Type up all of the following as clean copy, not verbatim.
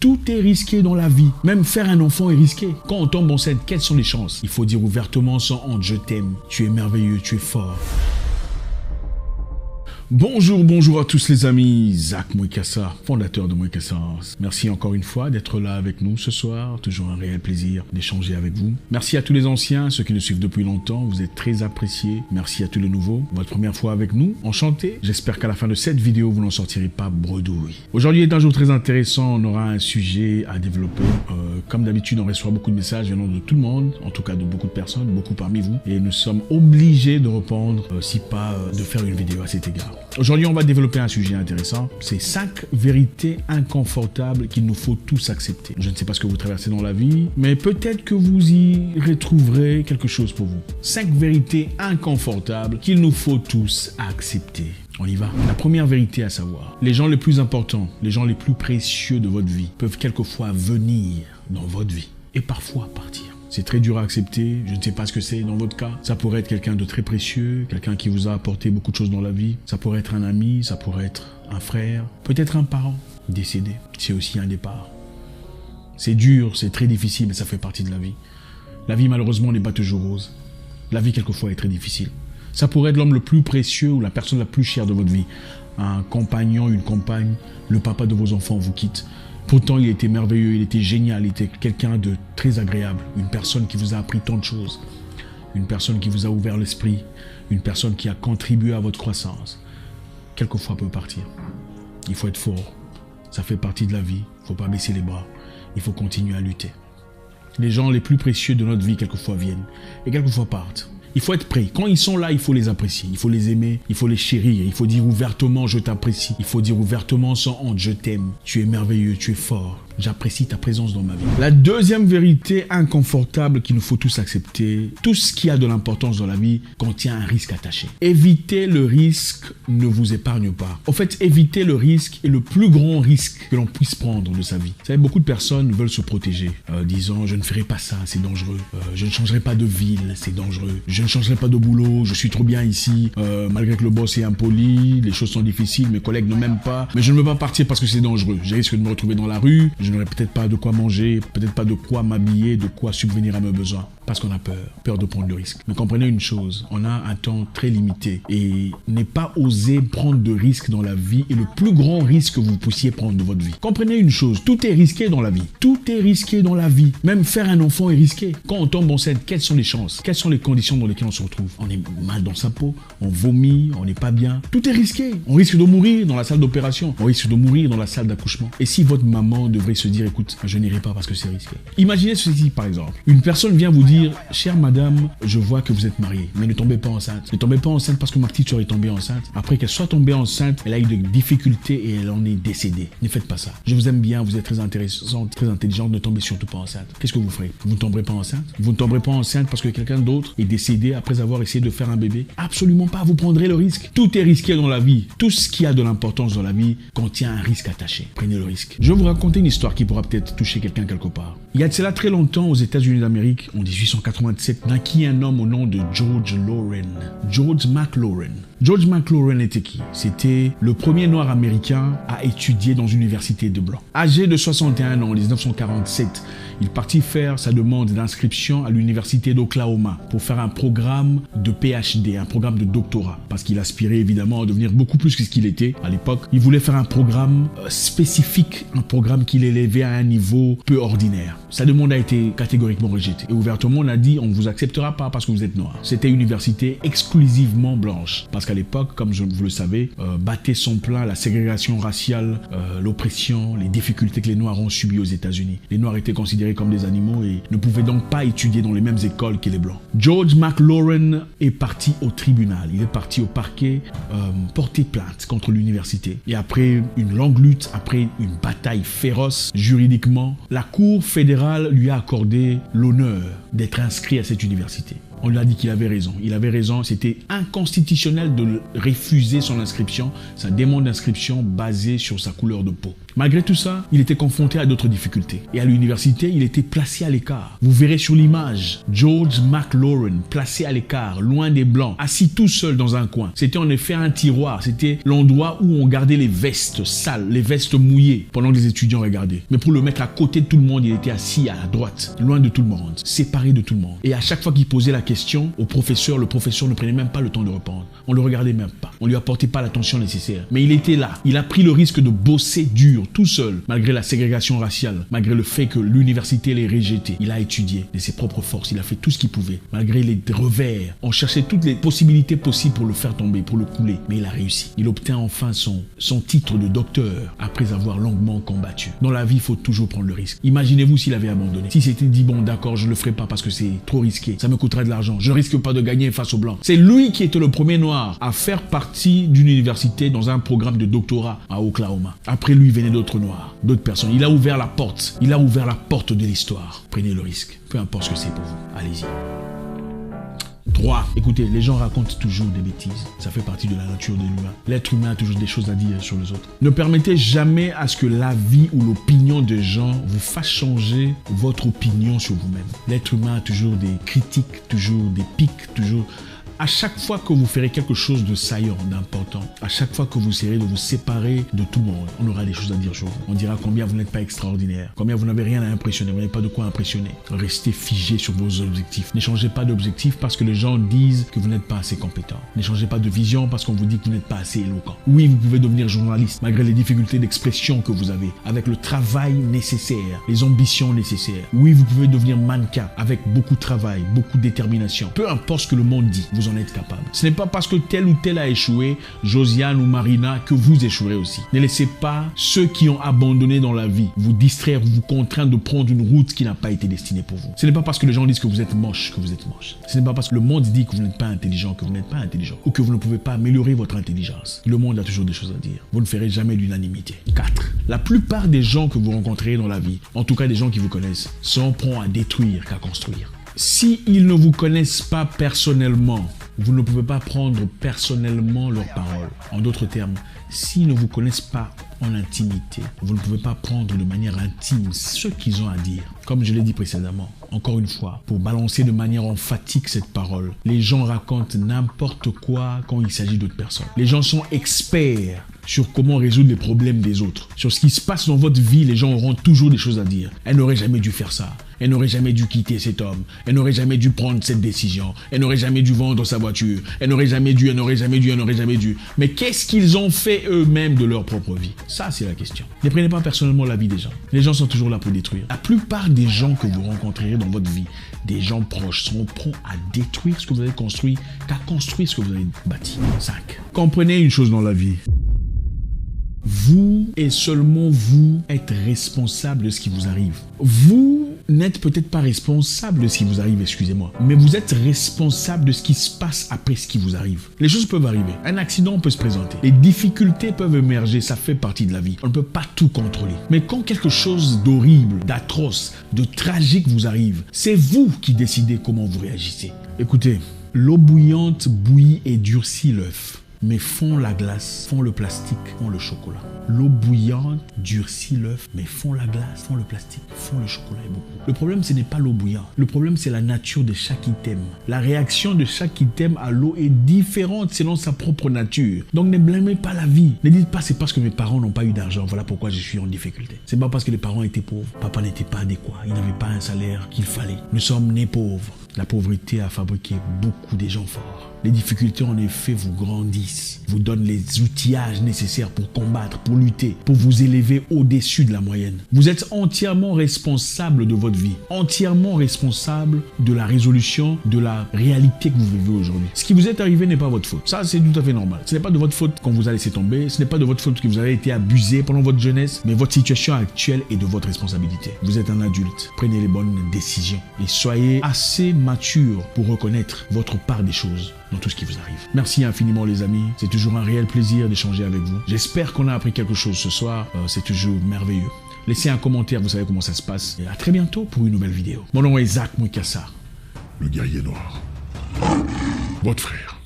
Tout est risqué dans la vie. Même faire un enfant est risqué. Quand on tombe enceinte, quelles sont les chances? Il faut dire ouvertement sans honte, je t'aime. Tu es merveilleux, tu es fort. Bonjour à tous les amis, Zach Mwekassa, fondateur de Mwekassa. Merci encore une fois d'être là avec nous ce soir, toujours un réel plaisir d'échanger avec vous. Merci à tous les anciens, ceux qui nous suivent depuis longtemps, vous êtes très appréciés. Merci à tous les nouveaux, votre première fois avec nous, enchanté. J'espère qu'à la fin de cette vidéo, vous n'en sortirez pas bredouille. Aujourd'hui est un jour très intéressant, on aura un sujet à développer. Comme d'habitude, on reçoit beaucoup de messages venant de tout le monde, en tout cas de beaucoup de personnes, beaucoup parmi vous, et nous sommes obligés de répondre, si pas de faire une vidéo à cet égard. Aujourd'hui, on va développer un sujet intéressant. C'est 5 vérités inconfortables qu'il nous faut tous accepter. Je ne sais pas ce que vous traversez dans la vie, mais peut-être que vous y retrouverez quelque chose pour vous. 5 vérités inconfortables qu'il nous faut tous accepter. On y va. La première vérité à savoir, les gens les plus importants, les gens les plus précieux de votre vie peuvent quelquefois venir dans votre vie et parfois partir. C'est très dur à accepter, je ne sais pas ce que c'est dans votre cas. Ça pourrait être quelqu'un de très précieux, quelqu'un qui vous a apporté beaucoup de choses dans la vie. Ça pourrait être un ami, ça pourrait être un frère, peut-être un parent décédé. C'est aussi un départ. C'est dur, c'est très difficile, mais ça fait partie de la vie. La vie, malheureusement, n'est pas toujours rose. La vie, quelquefois, est très difficile. Ça pourrait être l'homme le plus précieux ou la personne la plus chère de votre vie. Un compagnon, une compagne, le papa de vos enfants vous quitte. Pourtant, il était merveilleux, il était génial, il était quelqu'un de très agréable, une personne qui vous a appris tant de choses, une personne qui vous a ouvert l'esprit, une personne qui a contribué à votre croissance. Quelquefois, peut partir. Il faut être fort. Ça fait partie de la vie. Il ne faut pas baisser les bras. Il faut continuer à lutter. Les gens les plus précieux de notre vie, quelquefois, viennent et quelquefois partent. Il faut être prêt. Quand ils sont là, il faut les apprécier. Il faut les aimer. Il faut les chérir. Il faut dire ouvertement, je t'apprécie. Il faut dire ouvertement, sans honte, je t'aime. Tu es merveilleux, tu es fort. J'apprécie ta présence dans ma vie. La deuxième vérité inconfortable qu'il nous faut tous accepter, tout ce qui a de l'importance dans la vie contient un risque attaché. Éviter le risque ne vous épargne pas. En fait, éviter le risque est le plus grand risque que l'on puisse prendre de sa vie. Vous savez, beaucoup de personnes veulent se protéger, disant je ne ferai pas ça, c'est dangereux. Je ne changerai pas de ville, c'est dangereux. Je ne changerai pas de boulot, je suis trop bien ici. Malgré que le boss est impoli, les choses sont difficiles, mes collègues ne m'aiment pas. Mais je ne veux pas partir parce que c'est dangereux. Je risque de me retrouver dans la rue. Je n'aurai peut-être pas de quoi manger, peut-être pas de quoi m'habiller, de quoi subvenir à mes besoins. Parce qu'on a peur de prendre le risque. Mais comprenez une chose, on a un temps très limité et n'est pas osé prendre de risques dans la vie est le plus grand risque que vous puissiez prendre de votre vie. Comprenez une chose, tout est risqué dans la vie. Tout est risqué dans la vie. Même faire un enfant est risqué. Quand on tombe enceinte, quelles sont les chances? Quelles sont les conditions dans lesquelles on se retrouve? On est mal dans sa peau, on vomit, on n'est pas bien. Tout est risqué. On risque de mourir dans la salle d'opération, on risque de mourir dans la salle d'accouchement. Et si votre maman devrait se dire, écoute, je n'irai pas parce que c'est risqué. Imaginez ceci par exemple. Une personne vient vous dire, chère madame, je vois que vous êtes mariée, mais ne tombez pas enceinte. Ne tombez pas enceinte parce que ma petite sœur est tombée enceinte. Après qu'elle soit tombée enceinte, elle a eu des difficultés et elle en est décédée. Ne faites pas ça. Je vous aime bien, vous êtes très intéressante, très intelligente, ne tombez surtout pas enceinte. Qu'est-ce que vous ferez? Vous ne tomberez pas enceinte? Vous ne tomberez pas enceinte parce que quelqu'un d'autre est décédé après avoir essayé de faire un bébé? Absolument pas, vous prendrez le risque. Tout est risqué dans la vie. Tout ce qui a de l'importance dans la vie contient un risque attaché. Prenez le risque. Je vais vous raconter une histoire qui pourra peut-être toucher quelqu'un quelque part. Il y a de cela très longtemps aux États-Unis d'Amérique, en 1887, naquit un homme au nom de George Loren. George McLaurin. George McLaurin était qui? C'était le premier noir américain à étudier dans une université de blanc. Âgé de 61 ans en 1947, il partit faire sa demande d'inscription à l'université d'Oklahoma pour faire un programme de PhD, un programme de doctorat, parce qu'il aspirait évidemment à devenir beaucoup plus que ce qu'il était à l'époque. Il voulait faire un programme spécifique, un programme qui l'élevait à un niveau peu ordinaire. Sa demande a été catégoriquement rejetée. Et ouvertement, on a dit, on ne vous acceptera pas parce que vous êtes noir. C'était une université exclusivement blanche. Parce qu'à l'époque, comme vous le savez, battait son plein la ségrégation raciale, l'oppression, les difficultés que les Noirs ont subies aux États-Unis. Les Noirs étaient considérés comme des animaux et ne pouvaient donc pas étudier dans les mêmes écoles que les Blancs. George McLaurin est parti au tribunal. Il est parti au parquet porter plainte contre l'université. Et après une longue lutte, après une bataille féroce juridiquement, la Cour fédérale lui a accordé l'honneur d'être inscrit à cette université. On lui a dit qu'il avait raison. Il avait raison. C'était inconstitutionnel de refuser son inscription, sa demande d'inscription basée sur sa couleur de peau. Malgré tout ça, il était confronté à d'autres difficultés. Et à l'université, il était placé à l'écart. Vous verrez sur l'image, George McLaurin, placé à l'écart, loin des Blancs, assis tout seul dans un coin. C'était en effet un tiroir. C'était l'endroit où on gardait les vestes sales, les vestes mouillées, pendant que les étudiants regardaient. Mais pour le mettre à côté de tout le monde, il était assis à la droite, loin de tout le monde, séparé de tout le monde. Et à chaque fois qu'il posait la question au professeur, le professeur ne prenait même pas le temps de répondre. On le regardait même pas. On lui apportait pas l'attention nécessaire. Mais il était là. Il a pris le risque de bosser dur, tout seul, malgré la ségrégation raciale, malgré le fait que l'université l'ait rejeté. Il a étudié de ses propres forces. Il a fait tout ce qu'il pouvait, malgré les revers. On cherchait toutes les possibilités possibles pour le faire tomber, pour le couler. Mais il a réussi. Il obtint enfin son titre de docteur après avoir longuement combattu. Dans la vie, il faut toujours prendre le risque. Imaginez-vous s'il avait abandonné. Si c'était dit, bon, d'accord, je ne le ferai pas parce que c'est trop risqué. Ça me coûterait de l'argent. Je ne risque pas de gagner face aux Blancs. C'est lui qui était le premier noir à faire partie d'une université dans un programme de doctorat à Oklahoma. Après lui venaient d'autres noirs, d'autres personnes. Il a ouvert la porte. Il a ouvert la porte de l'histoire. Prenez le risque. Peu importe ce que c'est pour vous. Allez-y. 3. Écoutez, les gens racontent toujours des bêtises. Ça fait partie de la nature de l'humain. L'être humain a toujours des choses à dire sur les autres. Ne permettez jamais à ce que l'avis ou l'opinion des gens vous fasse changer votre opinion sur vous-même. L'être humain a toujours des critiques, toujours des pics, toujours... À chaque fois que vous ferez quelque chose de saillant, d'important, à chaque fois que vous essayerez de vous séparer de tout le monde, on aura des choses à dire sur vous. On dira combien vous n'êtes pas extraordinaire, combien vous n'avez rien à impressionner, vous n'avez pas de quoi impressionner. Restez figé sur vos objectifs. N'échangez pas d'objectifs parce que les gens disent que vous n'êtes pas assez compétent. N'échangez pas de vision parce qu'on vous dit que vous n'êtes pas assez éloquent. Oui, vous pouvez devenir journaliste malgré les difficultés d'expression que vous avez, avec le travail nécessaire, les ambitions nécessaires. Oui, vous pouvez devenir mannequin avec beaucoup de travail, beaucoup de détermination. Peu importe ce que le monde dit, vous en êtes capable. Ce n'est pas parce que tel ou tel a échoué, Josiane ou Marina, que vous échouerez aussi. Ne laissez pas ceux qui ont abandonné dans la vie vous distraire, vous contraindre de prendre une route qui n'a pas été destinée pour vous. Ce n'est pas parce que les gens disent que vous êtes moche que vous êtes moche. Ce n'est pas parce que le monde dit que vous n'êtes pas intelligent que vous n'êtes pas intelligent, ou que vous ne pouvez pas améliorer votre intelligence. Le monde a toujours des choses à dire. Vous ne ferez jamais l'unanimité. 4. La plupart des gens que vous rencontrerez dans la vie, en tout cas des gens qui vous connaissent, sont prompts à détruire qu'à construire. Si ils ne vous connaissent pas personnellement, vous ne pouvez pas prendre personnellement leurs paroles. En d'autres termes, s'ils ne vous connaissent pas en intimité, vous ne pouvez pas prendre de manière intime ce qu'ils ont à dire. Comme je l'ai dit précédemment, encore une fois, pour balancer de manière emphatique cette parole, les gens racontent n'importe quoi quand il s'agit d'autres personnes. Les gens sont experts sur comment résoudre les problèmes des autres. Sur ce qui se passe dans votre vie, les gens auront toujours des choses à dire. Elle n'aurait jamais dû faire ça. Elle n'aurait jamais dû quitter cet homme. Elle n'aurait jamais dû prendre cette décision. Elle n'aurait jamais dû vendre sa voiture. Elle n'aurait jamais dû, elle n'aurait jamais dû, elle n'aurait jamais dû. Mais qu'est-ce qu'ils ont fait eux-mêmes de leur propre vie? Ça, c'est la question. Ne prenez pas personnellement la vie des gens. Les gens sont toujours là pour détruire. La plupart des gens que vous rencontrerez dans votre vie, des gens proches, sont prompts à détruire ce que vous avez construit qu'à construire ce que vous avez bâti. 5. Comprenez une chose dans la vie. Vous et seulement vous êtes responsable de ce qui vous arrive. Vous n'êtes peut-être pas responsable de ce qui vous arrive, excusez-moi, mais vous êtes responsable de ce qui se passe après ce qui vous arrive. Les choses peuvent arriver, un accident peut se présenter, les difficultés peuvent émerger, ça fait partie de la vie. On ne peut pas tout contrôler. Mais quand quelque chose d'horrible, d'atroce, de tragique vous arrive, c'est vous qui décidez comment vous réagissez. Écoutez, l'eau bouillante bouillit et durcit l'œuf. Mais fond la glace, fond le plastique, fond le chocolat. L'eau bouillante durcit l'œuf, mais fond la glace, fond le plastique, fond le chocolat et beaucoup. Le problème, ce n'est pas l'eau bouillante. Le problème, c'est la nature de chaque item. La réaction de chaque item à l'eau est différente selon sa propre nature. Donc ne blâmez pas la vie. Ne dites pas c'est parce que mes parents n'ont pas eu d'argent, voilà pourquoi je suis en difficulté. C'est pas parce que les parents étaient pauvres. Papa n'était pas adéquat, il n'avait pas un salaire qu'il fallait. Nous sommes nés pauvres. La pauvreté a fabriqué beaucoup de gens forts. Les difficultés, en effet, vous grandissent, vous donnent les outillages nécessaires pour combattre, pour lutter, pour vous élever au-dessus de la moyenne. Vous êtes entièrement responsable de votre vie, entièrement responsable de la résolution de la réalité que vous vivez aujourd'hui. Ce qui vous est arrivé n'est pas votre faute. Ça, c'est tout à fait normal. Ce n'est pas de votre faute qu'on vous a laissé tomber, ce n'est pas de votre faute que vous avez été abusé pendant votre jeunesse, mais votre situation actuelle est de votre responsabilité. Vous êtes un adulte, prenez les bonnes décisions et soyez assez mature pour reconnaître votre part des choses dans tout ce qui vous arrive. Merci infiniment les amis, c'est toujours un réel plaisir d'échanger avec vous. J'espère qu'on a appris quelque chose ce soir, c'est toujours merveilleux. Laissez un commentaire, vous savez comment ça se passe. Et à très bientôt pour une nouvelle vidéo. Mon nom est Zach Mouikassa, le guerrier noir, votre frère.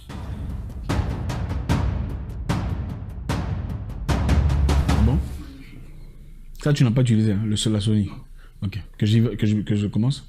Bon Ça, tu n'as pas utilisé, hein, le seul la Sony. Ok. Que je commence?